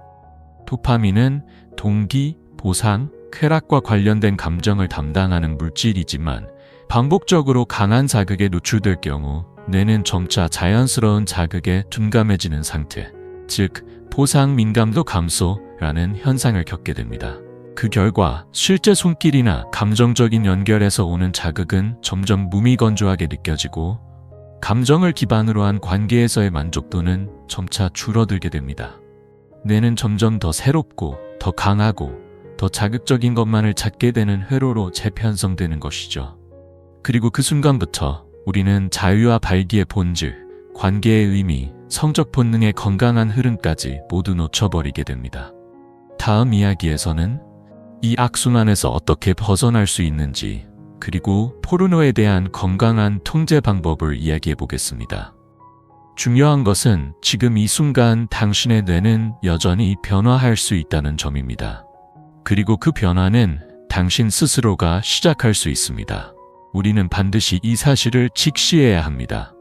도파민은 동기, 보상, 쾌락과 관련된 감정을 담당하는 물질이지만 반복적으로 강한 자극에 노출될 경우 뇌는 점차 자연스러운 자극에 둔감해지는 상태, 즉 보상 민감도 감소라는 현상을 겪게 됩니다. 그 결과 실제 손길이나 감정적인 연결에서 오는 자극은 점점 무미건조하게 느껴지고 감정을 기반으로 한 관계에서의 만족도는 점차 줄어들게 됩니다. 뇌는 점점 더 새롭고 더 강하고 더 자극적인 것만을 찾게 되는 회로로 재편성되는 것이죠. 그리고 그 순간부터 우리는 자유와 발기의 본질, 관계의 의미, 성적 본능의 건강한 흐름까지 모두 놓쳐버리게 됩니다. 다음 이야기에서는 이 악순환에서 어떻게 벗어날 수 있는지, 그리고 포르노에 대한 건강한 통제 방법을 이야기해 보겠습니다. 중요한 것은 지금 이 순간 당신의 뇌는 여전히 변화할 수 있다는 점입니다. 그리고 그 변화는 당신 스스로가 시작할 수 있습니다. 우리는 반드시 이 사실을 직시해야 합니다.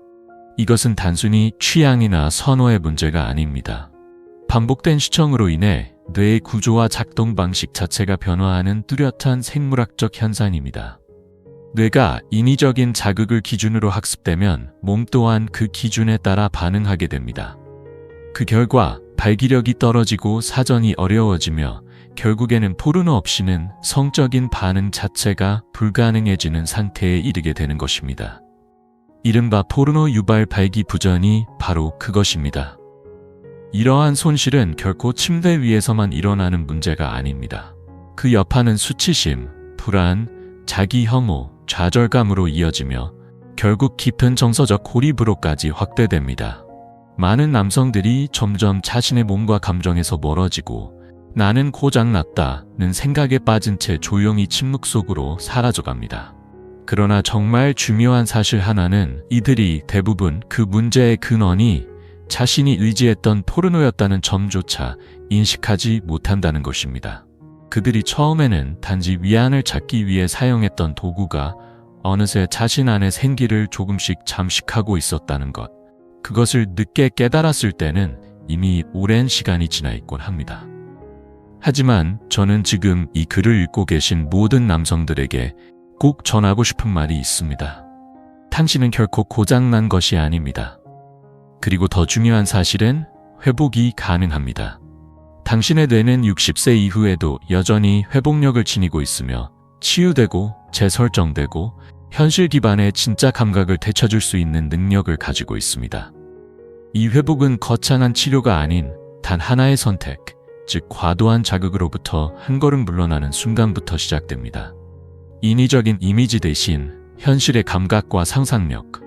이것은 단순히 취향이나 선호의 문제가 아닙니다. 반복된 시청으로 인해 뇌의 구조와 작동 방식 자체가 변화하는 뚜렷한 생물학적 현상입니다. 뇌가 인위적인 자극을 기준으로 학습되면 몸 또한 그 기준에 따라 반응하게 됩니다. 그 결과 발기력이 떨어지고 사전이 어려워지며 결국에는 포르노 없이는 성적인 반응 자체가 불가능해지는 상태에 이르게 되는 것입니다. 이른바 포르노 유발 발기 부전이 바로 그것입니다. 이러한 손실은 결코 침대 위에서만 일어나는 문제가 아닙니다. 그 여파는 수치심, 불안, 자기 혐오, 좌절감으로 이어지며 결국 깊은 정서적 고립으로까지 확대됩니다. 많은 남성들이 점점 자신의 몸과 감정에서 멀어지고 나는 고장났다는 생각에 빠진 채 조용히 침묵 속으로 사라져갑니다. 그러나 정말 중요한 사실 하나는 이들이 대부분 그 문제의 근원이 자신이 의지했던 포르노였다는 점조차 인식하지 못한다는 것입니다. 그들이 처음에는 단지 위안을 찾기 위해 사용했던 도구가 어느새 자신 안의 생기를 조금씩 잠식하고 있었다는 것. 그것을 늦게 깨달았을 때는 이미 오랜 시간이 지나 있곤 합니다. 하지만 저는 지금 이 글을 읽고 계신 모든 남성들에게 꼭 전하고 싶은 말이 있습니다. 당신은 결코 고장난 것이 아닙니다. 그리고 더 중요한 사실은 회복이 가능합니다. 당신의 뇌는 60세 이후에도 여전히 회복력을 지니고 있으며 치유되고 재설정되고 현실 기반의 진짜 감각을 되찾을 수 있는 능력을 가지고 있습니다. 이 회복은 거창한 치료가 아닌 단 하나의 선택, 즉 과도한 자극으로부터 한 걸음 물러나는 순간부터 시작됩니다. 인위적인 이미지 대신 현실의 감각과 상상력,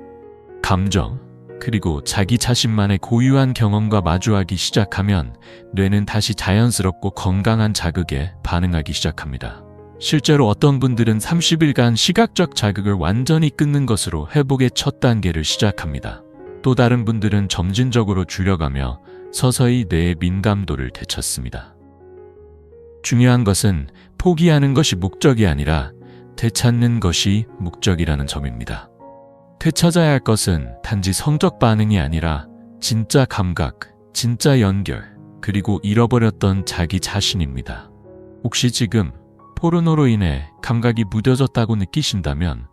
감정, 그리고 자기 자신만의 고유한 경험과 마주하기 시작하면 뇌는 다시 자연스럽고 건강한 자극에 반응하기 시작합니다. 실제로 어떤 분들은 30일간 시각적 자극을 완전히 끊는 것으로 회복의 첫 단계를 시작합니다. 또 다른 분들은 점진적으로 줄여가며 서서히 뇌의 민감도를 되찾습니다. 중요한 것은 포기하는 것이 목적이 아니라 되찾는 것이 목적이라는 점입니다. 되찾아야 할 것은 단지 성적 반응이 아니라 진짜 감각, 진짜 연결, 그리고 잃어버렸던 자기 자신입니다. 혹시 지금 포르노로 인해 감각이 무뎌졌다고 느끼신다면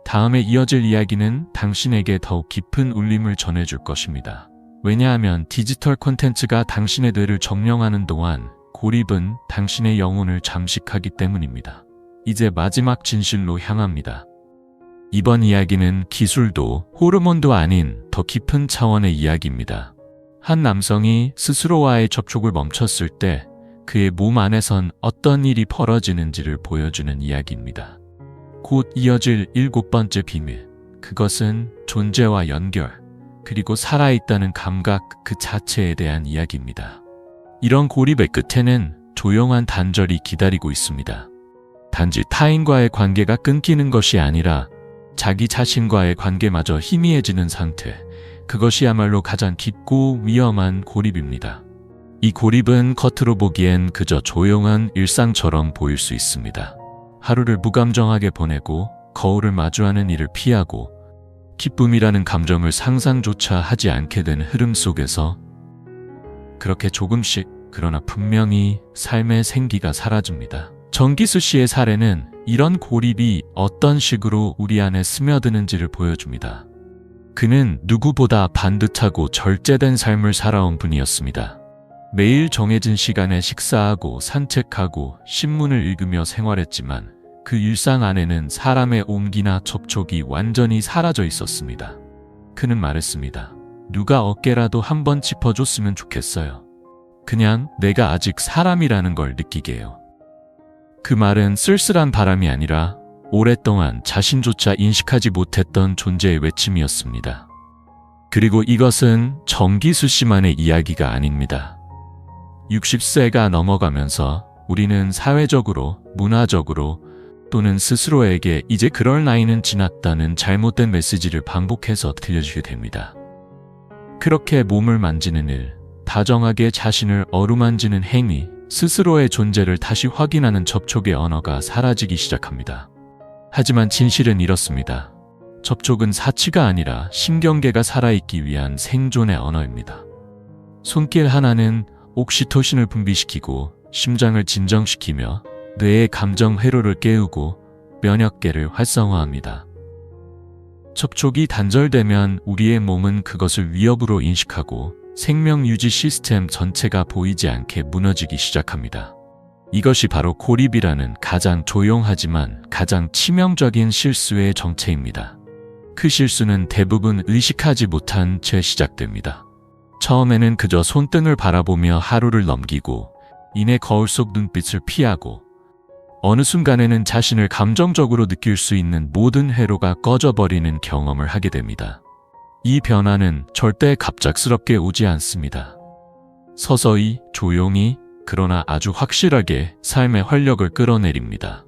다음에 이어질 이야기는 당신에게 더욱 깊은 울림을 전해줄 것입니다. 왜냐하면 디지털 콘텐츠가 당신의 뇌를 점령하는 동안 고립은 당신의 영혼을 잠식하기 때문입니다. 이제 마지막 진실로 향합니다. 이번 이야기는 기술도 호르몬도 아닌 더 깊은 차원의 이야기입니다. 한 남성이 스스로와의 접촉을 멈췄을 때 그의 몸 안에선 어떤 일이 벌어지는지를 보여주는 이야기입니다. 곧 이어질 7번째 비밀, 그것은 존재와 연결, 그리고 살아있다는 감각 그 자체에 대한 이야기입니다. 이런 고립의 끝에는 조용한 단절이 기다리고 있습니다. 단지 타인과의 관계가 끊기는 것이 아니라 자기 자신과의 관계마저 희미해지는 상태, 그것이야말로 가장 깊고 위험한 고립입니다. 이 고립은 겉으로 보기엔 그저 조용한 일상처럼 보일 수 있습니다. 하루를 무감정하게 보내고 거울을 마주하는 일을 피하고 기쁨이라는 감정을 상상조차 하지 않게 된 흐름 속에서 그렇게 조금씩 그러나 분명히 삶의 생기가 사라집니다. 정기수 씨의 사례는 이런 고립이 어떤 식으로 우리 안에 스며드는지를 보여줍니다. 그는 누구보다 반듯하고 절제된 삶을 살아온 분이었습니다. 매일 정해진 시간에 식사하고 산책하고 신문을 읽으며 생활했지만 그 일상 안에는 사람의 온기나 접촉이 완전히 사라져 있었습니다. 그는 말했습니다. 누가 어깨라도 한번 짚어줬으면 좋겠어요. 그냥 내가 아직 사람이라는 걸 느끼게요. 그 말은 쓸쓸한 바람이 아니라 오랫동안 자신조차 인식하지 못했던 존재의 외침이었습니다. 그리고 이것은 정기수 씨만의 이야기가 아닙니다. 60세가 넘어가면서 우리는 사회적으로, 문화적으로 또는 스스로에게 이제 그럴 나이는 지났다는 잘못된 메시지를 반복해서 들려주게 됩니다. 그렇게 몸을 만지는 일, 다정하게 자신을 어루만지는 행위, 스스로의 존재를 다시 확인하는 접촉의 언어가 사라지기 시작합니다. 하지만 진실은 이렇습니다. 접촉은 사치가 아니라 신경계가 살아있기 위한 생존의 언어입니다. 손길 하나는 옥시토신을 분비시키고 심장을 진정시키며 뇌의 감정 회로를 깨우고 면역계를 활성화합니다. 접촉이 단절되면 우리의 몸은 그것을 위협으로 인식하고 생명 유지 시스템 전체가 보이지 않게 무너지기 시작합니다. 이것이 바로 고립이라는 가장 조용하지만 가장 치명적인 실수의 정체입니다. 그 실수는 대부분 의식하지 못한 채 시작됩니다. 처음에는 그저 손등을 바라보며 하루를 넘기고 이내 거울 속 눈빛을 피하고 어느 순간에는 자신을 감정적으로 느낄 수 있는 모든 회로가 꺼져버리는 경험을 하게 됩니다. 이 변화는 절대 갑작스럽게 오지 않습니다. 서서히, 조용히, 그러나 아주 확실하게 삶의 활력을 끌어내립니다.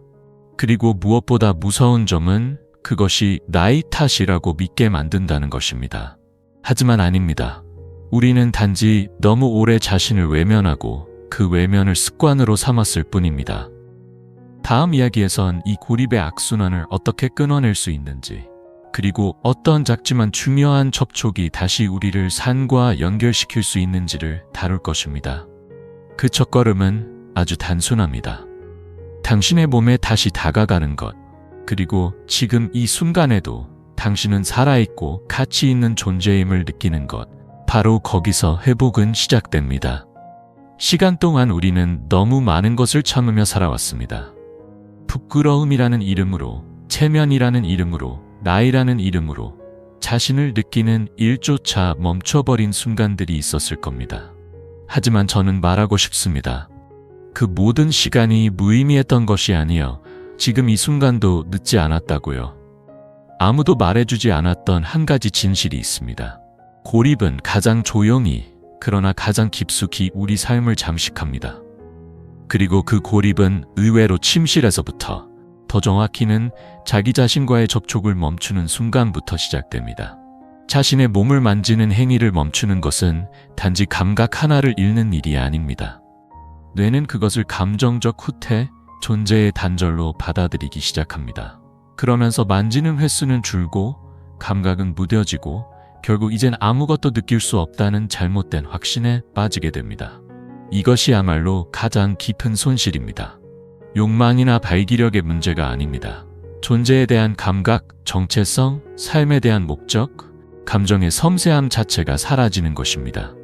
그리고 무엇보다 무서운 점은 그것이 나의 탓이라고 믿게 만든다는 것입니다. 하지만 아닙니다. 우리는 단지 너무 오래 자신을 외면하고 그 외면을 습관으로 삼았을 뿐입니다. 다음 이야기에선 이 고립의 악순환을 어떻게 끊어낼 수 있는지, 그리고 어떤 작지만 중요한 접촉이 다시 우리를 산과 연결시킬 수 있는지를 다룰 것입니다. 그 첫걸음은 아주 단순합니다. 당신의 몸에 다시 다가가는 것, 그리고 지금 이 순간에도 당신은 살아있고 가치 있는 존재임을 느끼는 것, 바로 거기서 회복은 시작됩니다. 시간 동안 우리는 너무 많은 것을 참으며 살아왔습니다. 부끄러움이라는 이름으로, 체면이라는 이름으로, 나이라는 이름으로 자신을 느끼는 일조차 멈춰버린 순간들이 있었을 겁니다. 하지만 저는 말하고 싶습니다. 그 모든 시간이 무의미했던 것이 아니여 지금 이 순간도 늦지 않았다고요. 아무도 말해주지 않았던 한 가지 진실이 있습니다. 고립은 가장 조용히, 그러나 가장 깊숙이 우리 삶을 잠식합니다. 그리고 그 고립은 의외로 침실에서부터, 더 정확히는 자기 자신과의 접촉을 멈추는 순간부터 시작됩니다. 자신의 몸을 만지는 행위를 멈추는 것은 단지 감각 하나를 잃는 일이 아닙니다. 뇌는 그것을 감정적 후퇴, 존재의 단절로 받아들이기 시작합니다. 그러면서 만지는 횟수는 줄고 감각은 무뎌지고 결국 이젠 아무것도 느낄 수 없다는 잘못된 확신에 빠지게 됩니다. 이것이야말로 가장 깊은 손실입니다. 욕망이나 발기력의 문제가 아닙니다. 존재에 대한 감각, 정체성, 삶에 대한 목적, 감정의 섬세함 자체가 사라지는 것입니다.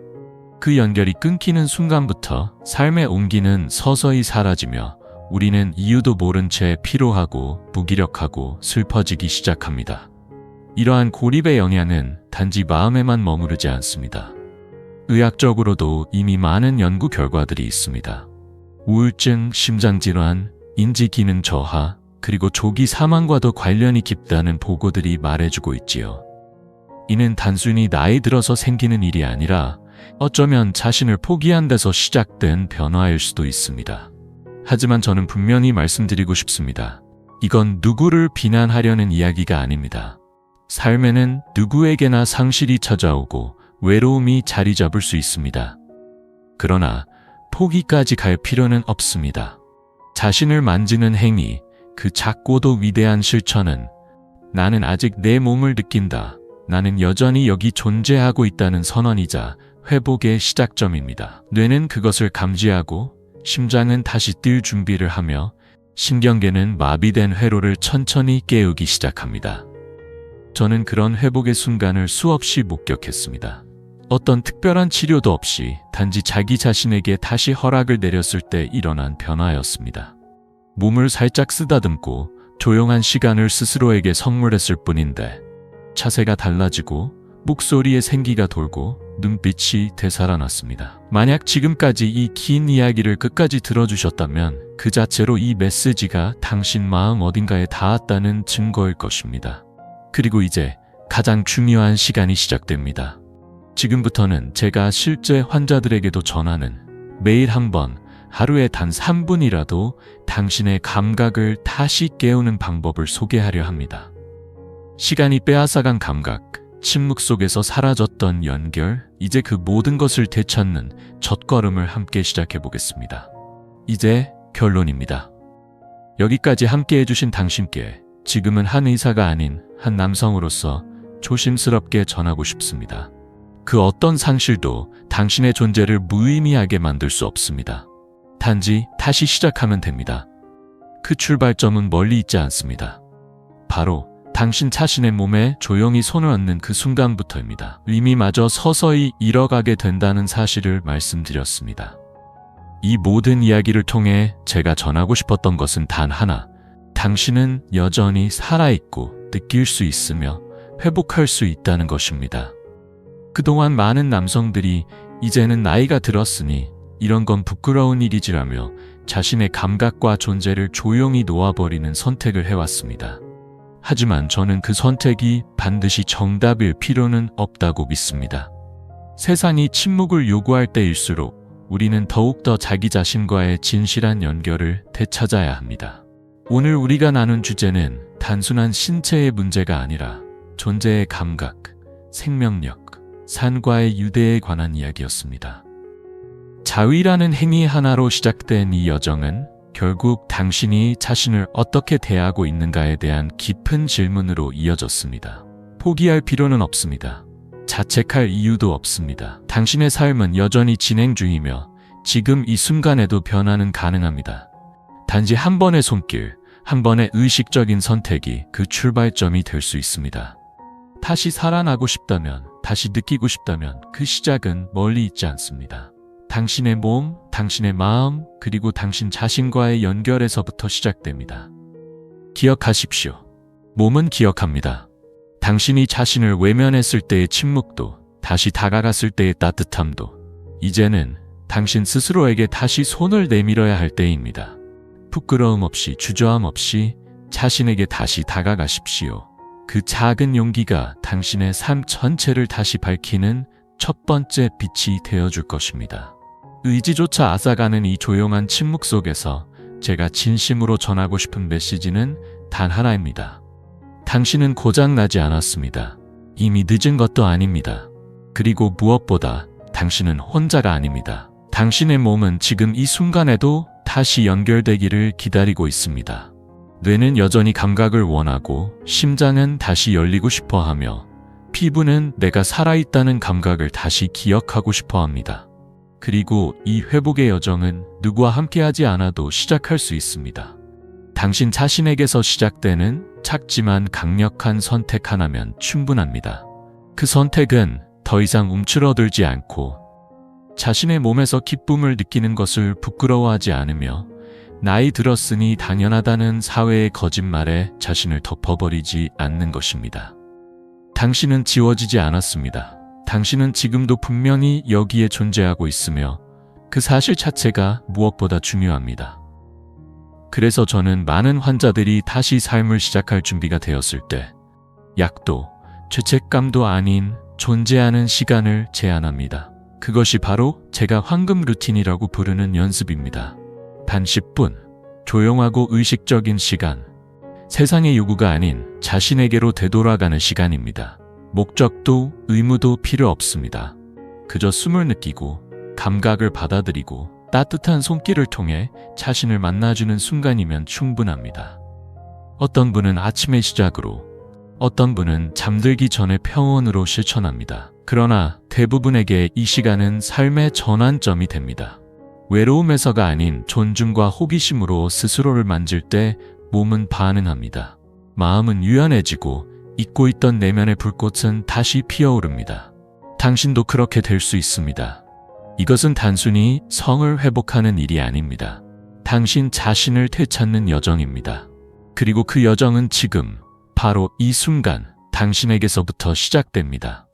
그 연결이 끊기는 순간부터 삶의 온기는 서서히 사라지며 우리는 이유도 모른 채 피로하고 무기력하고 슬퍼지기 시작합니다. 이러한 고립의 영향은 단지 마음에만 머무르지 않습니다. 의학적으로도 이미 많은 연구 결과들이 있습니다. 우울증, 심장질환, 인지기능 저하, 그리고 조기 사망과도 관련이 깊다는 보고들이 말해주고 있지요. 이는 단순히 나이 들어서 생기는 일이 아니라 어쩌면 자신을 포기한 데서 시작된 변화일 수도 있습니다. 하지만 저는 분명히 말씀드리고 싶습니다. 이건 누구를 비난하려는 이야기가 아닙니다. 삶에는 누구에게나 상실이 찾아오고 외로움이 자리 잡을 수 있습니다. 그러나 포기까지 갈 필요는 없습니다. 자신을 만지는 행위, 그 작고도 위대한 실천은 나는 아직 내 몸을 느낀다. 나는 여전히 여기 존재하고 있다는 선언이자 회복의 시작점입니다. 뇌는 그것을 감지하고 심장은 다시 뛸 준비를 하며 신경계는 마비된 회로를 천천히 깨우기 시작합니다. 저는 그런 회복의 순간을 수없이 목격했습니다. 어떤 특별한 치료도 없이 단지 자기 자신에게 다시 허락을 내렸을 때 일어난 변화였습니다. 몸을 살짝 쓰다듬고 조용한 시간을 스스로에게 선물했을 뿐인데 자세가 달라지고 목소리에 생기가 돌고 눈빛이 되살아났습니다. 만약 지금까지 이 긴 이야기를 끝까지 들어주셨다면 그 자체로 이 메시지가 당신 마음 어딘가에 닿았다는 증거일 것입니다. 그리고 이제 가장 중요한 시간이 시작됩니다. 지금부터는 제가 실제 환자들에게도 전하는 매일 한 번, 하루에 단 3분이라도 당신의 감각을 다시 깨우는 방법을 소개하려 합니다. 시간이 빼앗아간 감각, 침묵 속에서 사라졌던 연결, 이제 그 모든 것을 되찾는 첫걸음을 함께 시작해 보겠습니다. 이제 결론입니다. 여기까지 함께 해주신 당신께 지금은 한 의사가 아닌 한 남성으로서 조심스럽게 전하고 싶습니다. 그 어떤 상실도 당신의 존재를 무의미하게 만들 수 없습니다. 단지 다시 시작하면 됩니다. 그 출발점은 멀리 있지 않습니다. 바로 당신 자신의 몸에 조용히 손을 얹는 그 순간부터입니다. 의미마저 서서히 잃어가게 된다는 사실을 말씀드렸습니다. 이 모든 이야기를 통해 제가 전하고 싶었던 것은 단 하나. 당신은 여전히 살아있고 느낄 수 있으며 회복할 수 있다는 것입니다. 그동안 많은 남성들이 이제는 나이가 들었으니 이런 건 부끄러운 일이지라며 자신의 감각과 존재를 조용히 놓아버리는 선택을 해왔습니다. 하지만 저는 그 선택이 반드시 정답일 필요는 없다고 믿습니다. 세상이 침묵을 요구할 때일수록 우리는 더욱더 자기 자신과의 진실한 연결을 되찾아야 합니다. 오늘 우리가 나눈 주제는 단순한 신체의 문제가 아니라 존재의 감각, 생명력, 산과의 유대에 관한 이야기였습니다. 자위라는 행위 하나로 시작된 이 여정은 결국 당신이 자신을 어떻게 대하고 있는가에 대한 깊은 질문으로 이어졌습니다. 포기할 필요는 없습니다. 자책할 이유도 없습니다. 당신의 삶은 여전히 진행 중이며 지금 이 순간에도 변화는 가능합니다. 단지 한 번의 손길, 한 번의 의식적인 선택이 그 출발점이 될 수 있습니다. 다시 살아나고 싶다면, 다시 느끼고 싶다면 그 시작은 멀리 있지 않습니다. 당신의 몸, 당신의 마음, 그리고 당신 자신과의 연결에서부터 시작됩니다. 기억하십시오. 몸은 기억합니다. 당신이 자신을 외면했을 때의 침묵도, 다시 다가갔을 때의 따뜻함도, 이제는 당신 스스로에게 다시 손을 내밀어야 할 때입니다. 부끄러움 없이, 주저함 없이 자신에게 다시 다가가십시오. 그 작은 용기가 당신의 삶 전체를 다시 밝히는 첫 번째 빛이 되어줄 것입니다. 의지조차 앗아가는 이 조용한 침묵 속에서 제가 진심으로 전하고 싶은 메시지는 단 하나입니다. 당신은 고장나지 않았습니다. 이미 늦은 것도 아닙니다. 그리고 무엇보다 당신은 혼자가 아닙니다. 당신의 몸은 지금 이 순간에도 다시 연결되기를 기다리고 있습니다. 뇌는 여전히 감각을 원하고 심장은 다시 열리고 싶어 하며 피부는 내가 살아있다는 감각을 다시 기억하고 싶어 합니다. 그리고 이 회복의 여정은 누구와 함께하지 않아도 시작할 수 있습니다. 당신 자신에게서 시작되는 작지만 강력한 선택 하나면 충분합니다. 그 선택은 더 이상 움츠러들지 않고 자신의 몸에서 기쁨을 느끼는 것을 부끄러워하지 않으며 나이 들었으니 당연하다는 사회의 거짓말에 자신을 덮어버리지 않는 것입니다. 당신은 지워지지 않았습니다. 당신은 지금도 분명히 여기에 존재하고 있으며 그 사실 자체가 무엇보다 중요합니다. 그래서 저는 많은 환자들이 다시 삶을 시작할 준비가 되었을 때 약도 죄책감도 아닌 존재하는 시간을 제안합니다. 그것이 바로 제가 황금 루틴이라고 부르는 연습입니다. 단 10분, 조용하고 의식적인 시간, 세상의 요구가 아닌 자신에게로 되돌아가는 시간입니다. 목적도 의무도 필요 없습니다. 그저 숨을 느끼고 감각을 받아들이고 따뜻한 손길을 통해 자신을 만나주는 순간이면 충분합니다. 어떤 분은 아침의 시작으로, 어떤 분은 잠들기 전의 평온으로 실천합니다. 그러나 대부분에게 이 시간은 삶의 전환점이 됩니다. 외로움에서가 아닌 존중과 호기심으로 스스로를 만질 때 몸은 반응합니다. 마음은 유연해지고 잊고 있던 내면의 불꽃은 다시 피어오릅니다. 당신도 그렇게 될 수 있습니다. 이것은 단순히 성을 회복하는 일이 아닙니다. 당신 자신을 되찾는 여정입니다. 그리고 그 여정은 지금, 바로 이 순간 당신에게서부터 시작됩니다.